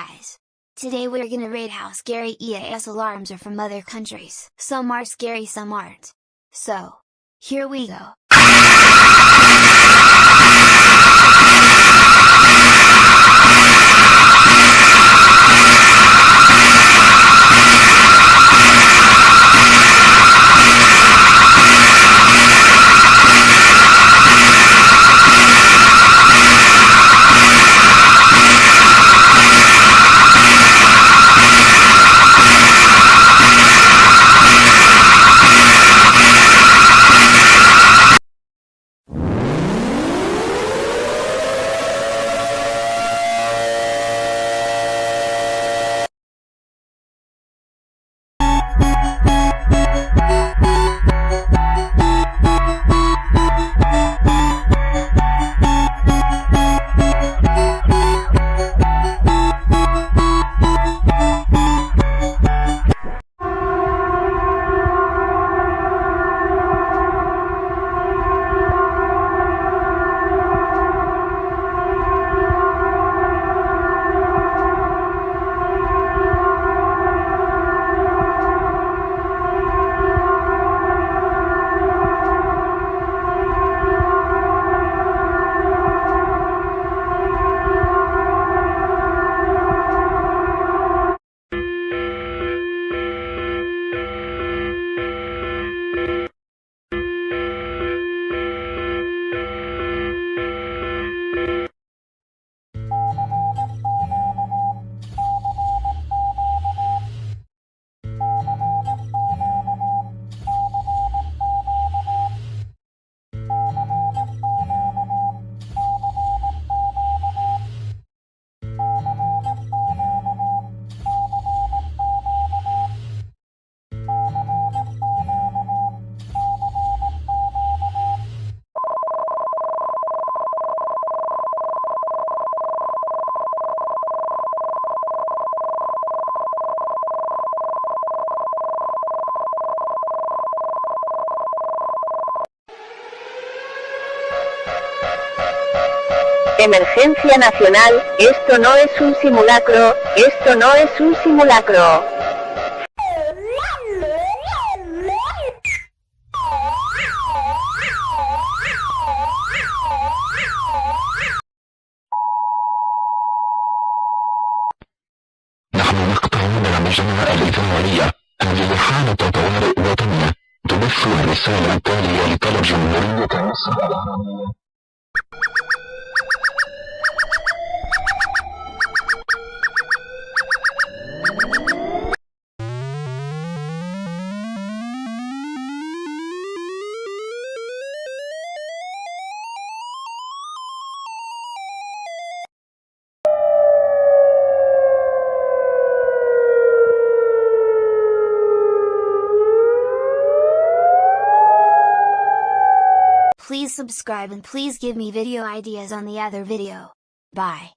guys! Today we're gonna rate how scary EAS alarms are from other countries. Some are scary, some aren't. So, here we go. Emergencia nacional, esto no es un simulacro, esto no es un simulacro. نحن نقطع من المجمع الإذاعية. هذه حالة طوارئ وطنية. تبث الرسالة التالية لطلب جمهورية مصر العربية. Please subscribe and please give me video ideas on the other video. Bye.